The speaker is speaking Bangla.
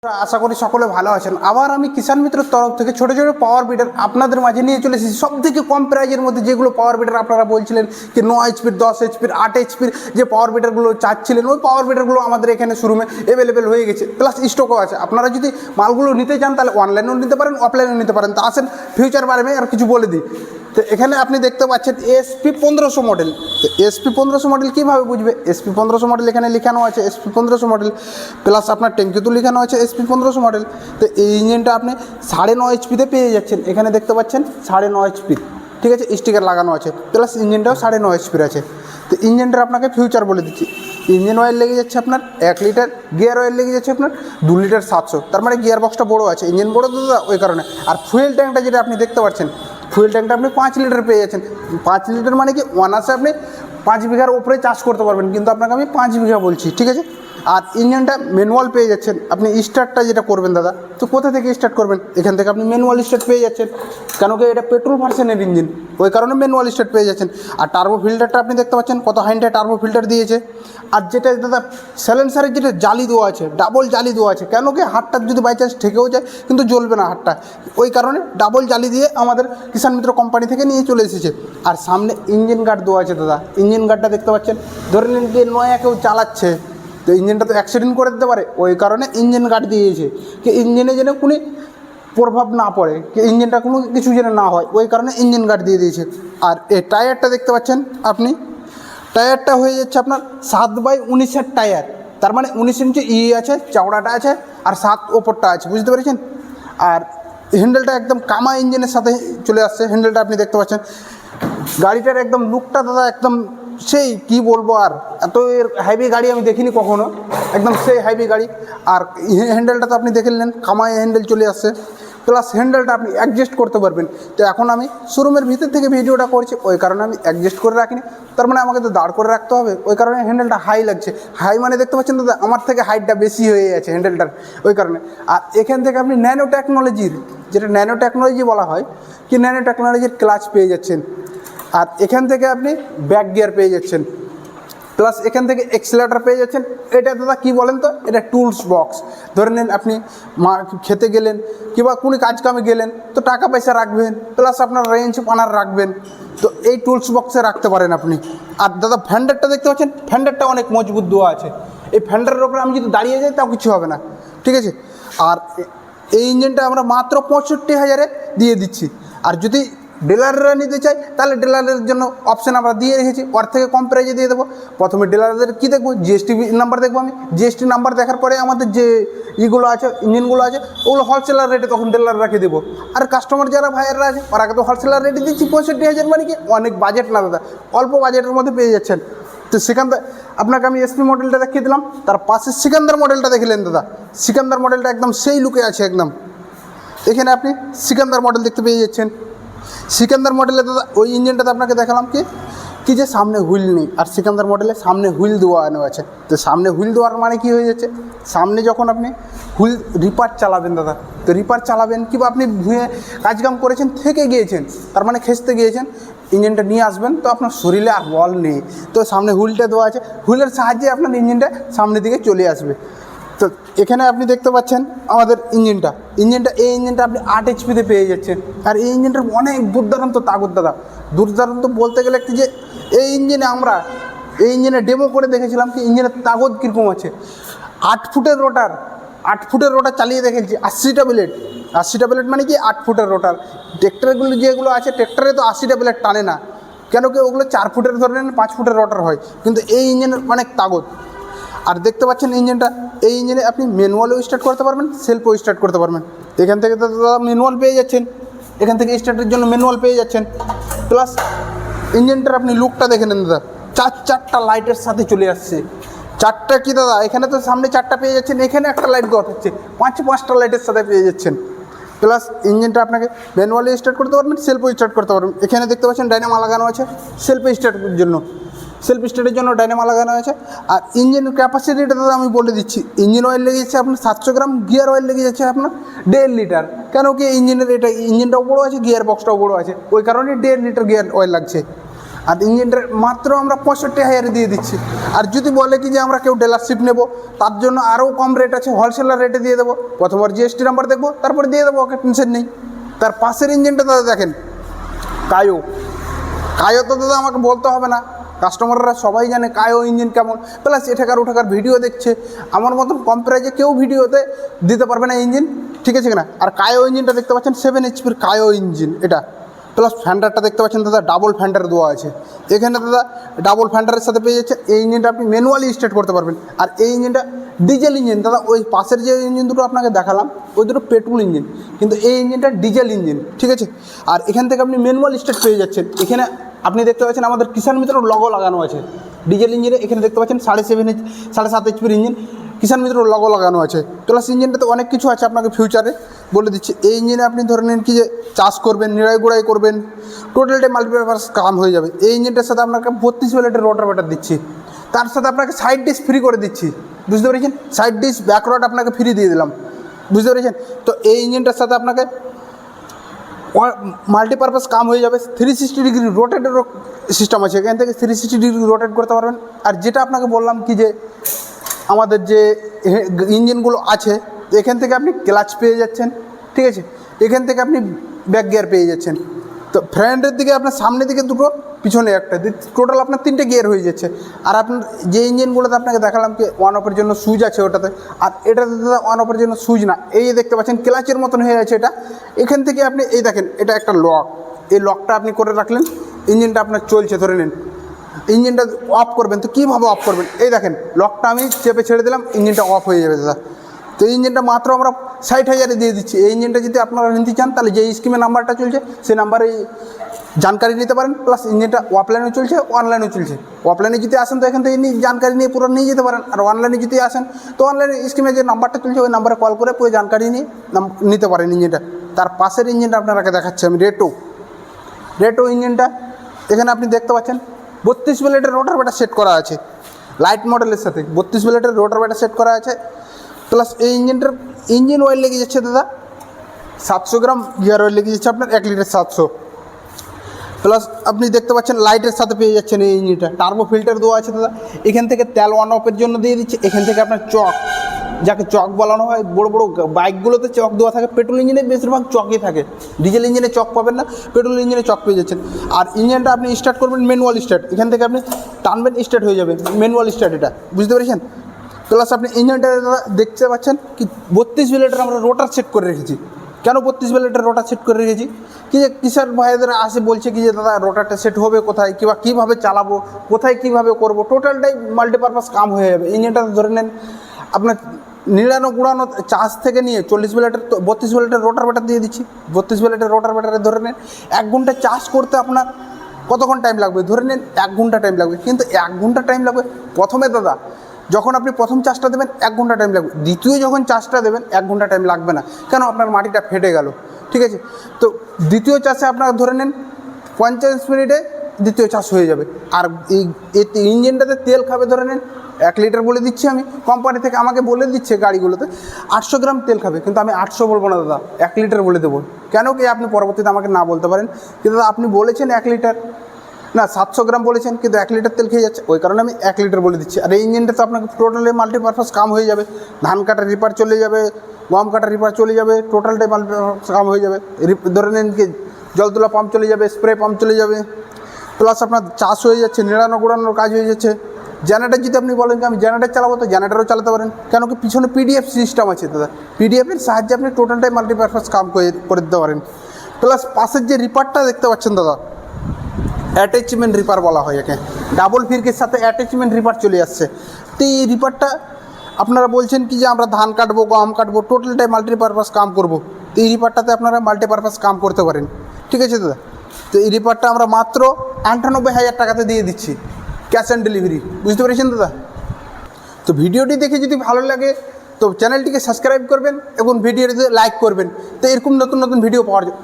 আশা করি সকলে ভালো আছেন। আবার আমি কিষাণ মিত্রের তরফ থেকে ছোটো ছোটো পাওয়ার বিডার আপনাদের মাঝে নিয়ে চলে এসেছি। সব থেকে কম প্রাইজের মধ্যে যেগুলো পাওয়ার বিডার আপনারা বলছিলেন কি 9 এইচপির 10 এইচপির 8 এইচপির যে পাওয়ার বিডারগুলো চাচ্ছিলেন, ওই পাওয়ার বিডারগুলো আমাদের এখানে শোরুমে অ্যাভেলেবেল হয়ে গেছে, প্লাস স্টকও আছে। আপনারা যদি মালগুলো নিতে চান তাহলে অনলাইনেও নিতে পারেন, অফলাইনেও নিতে পারেন। তো আসেন ফিউচার বারে আর কিছু বলে দিই। তো এখানে আপনি দেখতে পাচ্ছেন এসপি 1500 মডেল। তো এসপি 1500 মডেল কীভাবে বুঝবে? এসপি 1500 মডেল এখানে লেখানো আছে এসপি 1500 মডেল, প্লাস আপনার ট্যাঙ্কিতেও লেখানো আছে এসপি 1500 মডেল। তো এই ইঞ্জিনটা আপনি 9.5 এইচপিতে পেয়ে যাচ্ছেন। এখানে দেখতে পাচ্ছেন 9.5 এইচপি, ঠিক আছে, স্টিকার লাগানো আছে, প্লাস ইঞ্জিনটাও 9.5 এইচপির আছে। তো ইঞ্জিনটার আপনাকে ফিউচার বলে দিচ্ছি। ইঞ্জিন অয়েল লেগে যাচ্ছে আপনার 1 লিটার, গিয়ার অয়েল লেগে যাচ্ছে আপনার 2 লিটার 700। তার মানে গিয়ার বক্সটা বড়ো আছে, ইঞ্জিন বড়ো দাদা, ওই কারণে। আর ফুয়েল ট্যাঙ্কটা যেটা আপনি দেখতে পাচ্ছেন, ফুয়েল ট্যাঙ্কটা আপনি 5 লিটার পেয়ে যাচ্ছেন। 5 লিটার মানে কি অনার্সে আপনি 5 বিঘার উপরে চাষ করতে পারবেন, কিন্তু আপনাকে আমি 5 বিঘা বলছি, ঠিক আছে। আর ইঞ্জিনটা ম্যানুয়াল পেয়ে যাচ্ছেন। আপনি স্টার্টটা যেটা করবেন দাদা, তো কোথা থেকে স্টার্ট করবেন? এখান থেকে আপনি ম্যানুয়াল স্টার্ট পেয়ে যাচ্ছেন, কেন কি এটা পেট্রোল ভার্সনের ইঞ্জিন, ওই কারণে ম্যানুয়াল স্টার্ট পেয়ে যাচ্ছেন। আর টার্বো ফিল্টারটা আপনি দেখতে পাচ্ছেন কত হাইন্ডে টার্বো ফিল্টার দিয়েছে। আর যেটা দাদা সাইলেন্সারের যেটা জালি দেওয়া আছে, ডাবল জালি দেওয়া আছে, কেন কি হাতটা যদি বাই চান্স ঠেকেও যায় কিন্তু জ্বলবে না হাতটা, ওই কারণে ডাবল জালি দিয়ে আমাদের কিষাণ মিত্র কোম্পানি থেকে নিয়ে চলে এসেছে। আর সামনে ইঞ্জিন গার্ড দেওয়া আছে দাদা, ইঞ্জিন গার্ডটা দেখতে পাচ্ছেন। ধরে নিন যে নয়া কেউ চালাচ্ছে, তো ইঞ্জিনটা তো অ্যাক্সিডেন্ট করে দিতে পারে, ওই কারণে ইঞ্জিন গার্ড দিয়েছে কি ইঞ্জিনে যেন কোনো প্রভাব না পড়ে, কি ইঞ্জিনটা কোনো কিছু যেন না হয়, ওই কারণে ইঞ্জিন গার্ড দিয়ে দিয়েছে। আর এই টায়ারটা দেখতে পাচ্ছেন আপনি, টায়ারটা হয়ে যাচ্ছে আপনার 7/19 টায়ার। তার মানে 19 ইঞ্চি আছে, চওড়াটা আছে, আর 7 ওপরটা আছে, বুঝতে পেরেছেন। আর হ্যান্ডেলটা একদম কামা ইঞ্জিনের সাথে চলে আসছে, হ্যান্ডেলটা আপনি দেখতে পাচ্ছেন। গাড়িটার একদম লুকটা দাদা একদম সেই কি বলবো, আর এত এর হাইভি গাড়ি আমি দেখিনি কখনো, একদম সেই হাইভি গাড়ি। আর হ্যান্ডেলটা তো আপনি দেখে নিলেন, কামায় হ্যান্ডেল চলে আসছে, প্লাস হ্যান্ডেলটা আপনি অ্যাডজাস্ট করতে পারবেন। তো এখন আমি শোরুমের ভিতর থেকে ভিডিওটা করছি, ওই কারণে আমি অ্যাডজাস্ট করে রাখিনি। তার মানে আমাকে তো দাঁড় করে রাখতে হবে, ওই কারণে হ্যান্ডেলটা হাই লাগছে। হাই মানে দেখতে পাচ্ছেন দাদা আমার থেকে হাইটটা বেশি হয়ে গেছে হ্যান্ডেলটার, ওই কারণে। আর এখান থেকে আপনি ন্যানো টেকনোলজির, যেটা ন্যানো টেকনোলজি বলা হয়, কি ন্যানো টেকনোলজির ক্লাচ পেয়ে যাচ্ছেন। আর এখান থেকে আপনি ব্যাক গিয়ার পেয়ে যাচ্ছেন, প্লাস এখান থেকে এক্সেলেটার পেয়ে যাচ্ছেন। এটা দাদা কী বলেন তো, এটা টুলস বক্স। ধরে নিন আপনি খেতে গেলেন কিংবা কোনো কাজ কামে গেলেন, তো টাকা পয়সা রাখবেন, প্লাস আপনার রেঞ্জ পানার রাখবেন, তো এই টুলস বক্সে রাখতে পারেন আপনি। আর দাদা ফ্যান্ডারটা দেখতে পাচ্ছেন, ফ্যান্ডারটা অনেক মজবুত দেওয়া আছে। এই ফ্যান্ডারের ওপরে আমি যদি দাঁড়িয়ে যাই তাও কিছু হবে না, ঠিক আছে। আর এই ইঞ্জিনটা আমরা মাত্র 65,000-এ দিয়ে দিচ্ছি। আর যদি ডিলাররা নিতে চাই তাহলে ডিলারের জন্য অপশান আমরা দিয়ে রেখেছি, ওর থেকে কম প্রাইজে দিয়ে দেবো। প্রথমে ডিলারদের কী দেখবো, জিএসটি নাম্বার দেখবো আমি। জিএসটি নাম্বার দেখার পরে আমাদের যে ইগুলো আছে, ইঞ্জিনগুলো আছে, ওগুলো হোলসেলার রেটে তখন ডিলার রেখে দেবো। আর কাস্টমার যারা ভাইয়েরা আছে ওরাকে তো হোলসেলার রেটে দিচ্ছি 65,000, মানে কি অনেক বাজেট না দাদা, অল্প বাজেটের মধ্যে পেয়ে যাচ্ছেন। তো সিকান্দার আপনাকে আমি এসপি মডেলটা দেখিয়ে দিলাম, তার পাশে সিকান্দার মডেলটা দেখলেন দাদা। সিকান্দার মডেলটা একদম সেই লুকে আছে একদম। এখানে আপনি সিকান্দার মডেল দেখতে পেয়ে যাচ্ছেন। সিকান্দার মডেলে দাদা ওই ইঞ্জিনটাতে আপনাকে দেখালাম কি যে সামনে হুইল নেই, আর সিকান্দার মডেলে সামনে হুইল দেওয়ানো আছে। তো সামনে হুইল দেওয়ার মানে কি হয়ে যাচ্ছে, সামনে যখন আপনি হুইল রিপার চালাবেন দাদা, তো রিপার চালাবেন কিংবা আপনি ভুঁয়ে কাজকাম করেছেন, থেকে গিয়েছেন, তার মানে খেসতে গিয়েছেন, ইঞ্জিনটা নিয়ে আসবেন, তো আপনার শরীরে আর বল নেই, তো সামনে হুইলটা দেওয়া আছে, হুইলের সাহায্যে আপনার ইঞ্জিনটা সামনের দিকে চলে আসবে। তো এখানে আপনি দেখতে পাচ্ছেন আমাদের ইঞ্জিনটা, এই ইঞ্জিনটা আপনি 8 এইচপিতে পেয়ে যাচ্ছেন। আর এই ইঞ্জিনটার অনেক দুর্দান্ত তাগত দাদা, দুর্দান্ত বলতে গেলে একটি যে এই ইঞ্জিনে ডেমো করে দেখেছিলাম কি ইঞ্জিনের তাগত কীরকম আছে। 8 ফুটের রোটার চালিয়ে দেখেছি, 80টা ব্লেড। 80টা ব্লেড মানে কি 8 ফুটের রোটার। ট্র্যাক্টরগুলো যেগুলো আছে, ট্র্যাক্টরে তো 80টা ব্লেড টানে না, কেন কি ওগুলো 4 ফুটের ধরে নেন, 5 ফুটের রোটার হয়, কিন্তু এই ইঞ্জিনের অনেক তাগত। আর দেখতে পাচ্ছেন ইঞ্জিনটা, এই ইঞ্জিনে আপনি ম্যানুয়ালও স্টার্ট করতে পারবেন, সেলফও স্টার্ট করতে পারবেন। এখান থেকে তো দাদা ম্যানুয়াল পেয়ে যাচ্ছেন, এখান থেকে স্টার্টের জন্য ম্যানুয়াল পেয়ে যাচ্ছেন। প্লাস ইঞ্জিনটার আপনি লুকটা দেখে নেন দাদা, চারটা লাইটের সাথে চলে আসছে। চারটা কি দাদা, এখানে তো সামনে 4টা পেয়ে যাচ্ছেন, এখানে একটা লাইট দেওয়া থাকছে, 5টা লাইটের সাথে পেয়ে যাচ্ছেন। প্লাস ইঞ্জিনটা আপনাকে ম্যানুয়ালি স্টার্ট করতে পারবেন, সেলফও স্টার্ট করতে পারবেন। এখানে দেখতে পাচ্ছেন ডাইনামা লাগানো আছে সেলফ স্টার্টের জন্য, সেলফ স্টার্টের জন্য ডাইনামা লাগানো আছে। আর ইঞ্জিনের ক্যাপাসিটিটা দাদা আমি বলে দিচ্ছি, ইঞ্জিন অয়েল লেগে যাচ্ছে আপনার 700 গ্রাম, গিয়ার অয়েল লেগে যাচ্ছে আপনার 1.5 লিটার। কেন কি ইঞ্জিনটাও বড়ো আছে, গিয়ার বক্সটাও বড়ো আছে, ওই কারণে 1.5 লিটার গিয়ার অয়েল লাগছে। আর ইঞ্জিনটা মাত্র আমরা 65,000 দিয়ে দিচ্ছি। আর যদি বলে কি যে আমরা কেউ ডিলারশিপ নেব, তার জন্য আরও কম রেট আছে, হোলসেলার রেটে দিয়ে দেবো। প্রথমবার জিএসটি নাম্বার দেখবো, তারপরে দিয়ে দেবো, ওকে টেনশন নেই। তার পাশের ইঞ্জিনটা দাদা দেখেন, কায়ো তো দাদা আমাকে বলতে হবে না, কাস্টমাররা সবাই জানে কায়ো ইঞ্জিন কেমন। প্লাস এঠাকার ওঠাকার ভিডিও দেখছে, আমার মতন কম প্রাইজে কেউ ভিডিওতে দিতে পারবে না ইঞ্জিন, ঠিক আছে কিনা। আর কায়ো ইঞ্জিনটা দেখতে পাচ্ছেন 7 HP কায়ো ইঞ্জিন এটা। প্লাস ফ্যান্ডারটা দেখতে পাচ্ছেন দাদা, ডাবল ফ্যান্ডার দেওয়া আছে এখানে দাদা, ডাবল ফ্যান্ডারের সাথে পেয়ে যাচ্ছে। এই ইঞ্জিনটা আপনি ম্যানুয়ালি স্টার্ট করতে পারবেন। আর এই ইঞ্জিনটা ডিজেল ইঞ্জিন দাদা, ওই পাশের যে ইঞ্জিন দুটো আপনাকে দেখালাম ওই দুটো পেট্রোল ইঞ্জিন, কিন্তু এই ইঞ্জিনটা ডিজেল ইঞ্জিন, ঠিক আছে। আর এখান থেকে আপনি ম্যানুয়াল স্টার্ট পেয়ে যাচ্ছেন। এখানে আপনি দেখতে পাচ্ছেন আমাদের কিষাণ মিত্রর লগো লাগানো আছে ডিজেল ইঞ্জিনে। এখানে দেখতে পাচ্ছেন 7.5 HP ইঞ্জিন, কিষাণ মিত্রর লগো লাগানো আছে। প্লাস ইঞ্জিনটাতে অনেক কিছু আছে, আপনাকে ফিউচারে বলে দিচ্ছি। এই ইঞ্জিনে আপনি ধরে নিন কি যে চাষ করবেন, নিড়াই গুড়াই করবেন, টোটালটাই মাল্টিপারপাস কাম হয়ে যাবে। এই ইঞ্জিনটার সাথে আপনাকে 32 ভোল্টের রোটার ব্যাটার দিচ্ছি, তার সাথে আপনাকে সাইড ডিশ ফ্রি করে দিচ্ছি, বুঝতে পেরেছেন। সাইড ডিশ ব্যাকরড আপনাকে ফ্রি দিয়ে দিলাম, বুঝতে পেরেছেন। তো এই ইঞ্জিনটার সাথে আপনাকে মাল্টিপারপাস কাম হয়ে যাবে। 360 ডিগ্রি রোটেটের সিস্টেম আছে, এখান থেকে 360 ডিগ্রি রোটেট করতে পারবেন। আর যেটা আপনাকে বললাম কি যে আমাদের যে ইঞ্জিনগুলো আছে, এখান থেকে আপনি ক্লাচ পেয়ে যাচ্ছেন, ঠিক আছে। এখান থেকে আপনি ব্যাক গিয়ার পেয়ে যাচ্ছেন। তো ফ্রন্টের দিকে আপনার সামনের দিকে দুটো, পিছনে একটা, টোটাল আপনার 3টে গিয়ার হয়ে যাচ্ছে। আর আপনার যে ইঞ্জিনগুলোতে আপনাকে দেখালাম কি ওয়ান অফের জন্য সুইচ আছে ওটাতে, আর এটাতে দাদা ওয়ান অফের জন্য সুইচ না। এই দেখতে পাচ্ছেন ক্লাচের মতন হয়ে আছে এটা। এখান থেকে আপনি এই দেখেন, এটা একটা লক, এই লকটা আপনি করে রাখলেন, ইঞ্জিনটা আপনার চলছে, ধরে নিন ইঞ্জিনটা অফ করবেন। তো কীভাবে অফ করবেন, এই দেখেন লকটা আমি চেপে ছেড়ে দিলাম, ইঞ্জিনটা অফ হয়ে যাবে দাদা। তো এই ইঞ্জিনটা মাত্র আমরা 60,000 দিয়ে দিচ্ছি। এই ইঞ্জিনটা যদি আপনারা নিতে চান, তাহলে যে স্কিমে নাম্বারটা চলছে সেই নাম্বারে জানকারি নিতে পারেন। প্লাস ইঞ্জিনটা অফলাইনেও চলছে, অনলাইনেও চলছে। অফলাইনে যদি আসেন তো এখান থেকে জানকারি নিয়ে পুরো নিয়ে যেতে পারেন। আর অনলাইনে যদি আসেন তো অনলাইনে স্কিমে যে নাম্বারটা চলছে ওই নাম্বারে কল করে পুরো জানকারি নিয়ে নিতে পারেন ইঞ্জিনটা। তার পাশের ইঞ্জিনটা আপনাকে দেখাচ্ছি আমি, রেটো ইঞ্জিনটা। এখানে আপনি দেখতে পাচ্ছেন 32 ব্লেডের রোটার ব্যাটার সেট করা আছে, লাইট মডেলের সাথে 32 ব্লেডের রোটার ব্যাটার সেট করা আছে। প্লাস এই ইঞ্জিনটার ইঞ্জিন অয়েল লেগে যাচ্ছে দাদা 700 গ্রাম, গিয়ার অয়েল লেগে যাচ্ছে আপনার 1 লিটার 700। প্লাস আপনি দেখতে পাচ্ছেন লাইটের সাথে পেয়ে যাচ্ছেন এই ইঞ্জিনটা। টার্বো ফিল্টার দেওয়া আছে দাদা। এখান থেকে তেল ওয়ান অফের জন্য দিয়ে দিচ্ছে। এখান থেকে আপনার চক, যাকে চক বলানো হয়, বড় বড় বাইকগুলোতে চক দেওয়া থাকে। পেট্রোল ইঞ্জিনে বেশিরভাগ চকই থাকে, ডিজেল ইঞ্জিনে চক পাবেন না, পেট্রোল ইঞ্জিনে চক পেয়ে যাচ্ছেন। আর ইঞ্জিনটা আপনি স্টার্ট করবেন ম্যানুয়াল স্টার্ট, এখান থেকে আপনি টানবেন স্টার্ট হয়ে যাবে, ম্যানুয়াল স্টার্ট এটা, বুঝতে পেরেছেন। প্লাস আপনি ইঞ্জিনটা দেখতে পাচ্ছেন কি 32 ব্লেডের আমরা রোটার সেট করে রেখেছি। কেন 32 ব্লেডের রোটার সেট করে রেখেছি, কি যে কিষাণ ভাইদের আসে বলছে কি যে দাদা রোটারটা সেট হবে কোথায়, কিংবা কীভাবে চালাবো, কোথায় কীভাবে করবো, টোটালটাই মাল্টিপারপাস কাম হয়ে যাবে। ইঞ্জিনটা ধরে নেন আপনার নিড়ানো গুড়ানো চার্জ থেকে নিয়ে 40 ব্লেডের 32 ব্লেডের রোটার ব্যাটার দিয়ে দিচ্ছি। 32 ব্লেডের রোটার ব্যাটারে ধরে নেন 1 ঘন্টা চার্জ করতে আপনার কতক্ষণ টাইম লাগবে, ধরে নিন 1 ঘন্টা টাইম লাগবে। কিন্তু 1 ঘন্টা টাইম লাগবে প্রথমে দাদা, যখন আপনি প্রথম চার্জটা দেবেন 1 ঘন্টা টাইম লাগবে। দ্বিতীয় যখন চার্জটা দেবেন 1 ঘন্টা টাইম লাগবে না, কেন আপনার মাটিটা ফেটে গেল, ঠিক আছে। তো দ্বিতীয় চার্জে আপনার ধরে নেন 50 মিনিটে দ্বিতীয় চার্জ হয়ে যাবে। আর এই ইঞ্জিনটাতে তেল খাবে ধরে নেন 1 লিটার বলে দিচ্ছি আমি, কোম্পানি থেকে আমাকে বলে দিচ্ছে গাড়িগুলোতে 800 গ্রাম তেল খাবে, কিন্তু আমি 800 বলবো না দাদা, 1 লিটার বলে দেবো। কেন কি আপনি পরবর্তীতে আমাকে না বলতে পারেন কিন্তু দাদা আপনি বলেছেন 1 লিটার না 700 গ্রাম বলেছেন, কিন্তু 1 লিটার তেল খেয়ে যাচ্ছে, ওই কারণে আমি 1 লিটার বলে দিচ্ছি। আর এই ইঞ্জিনটা তো আপনাকে টোটালি মাল্টিপারপাস কাম হয়ে যাবে। ধান কাটার রিপার চলে যাবে, গম কাটার রিপার চলে যাবে, টোটালটাই মাল্টিপারপাস কাম হয়ে যাবে। ধরে নিন কি জল তোলা পাম্প চলে যাবে, স্প্রে পাম্প চলে যাবে। প্লাস আপনার চাষ হয়ে যাচ্ছে, নিড়ানো গুড়ানোর কাজ হয়ে যাচ্ছে। জেনারেটার যদি আপনি বলেন যে আমি জেনারেটার চালাবো, তো জেনারেটারও চালাতে পারেন। কেন কি পিছনে পিডিএফ সিস্টেম আছে দাদা, পিডিএফের সাহায্যে আপনি টোটালটাই মাল্টিপারপাস কাম করে দিতে পারেন। প্লাস পাশের যে রিপারটা দেখতে পাচ্ছেন দাদা, অ্যাটাচমেন্ট রিপার বলা হয় একে, ডাবল ফিরকের সাথে অ্যাটাচমেন্ট রিপার চলে আসছে। তো এই রিপারটা আপনারা বলছেন কি যে আমরা ধান কাটবো, গম কাটবো, টোটালটাই মাল্টিপারপাস কাম করব। তো এই রিপারটাতে আপনারা মাল্টিপারপাস কাম করতে পারেন, ঠিক আছে দাদা। তো এই রিপারটা আমরা মাত্র 98,000 টাকাতে দিয়ে দিচ্ছি, ক্যাশ অন ডেলিভারি, বুঝতে পেরেছেন দাদা। তো ভিডিওটি দেখে যদি ভালো লাগে তো চ্যানেলটিকে সাবস্ক্রাইব করবেন এবং ভিডিওটিতে লাইক করবেন। তো এরকম নতুন নতুন ভিডিও পাওয়ার জন্য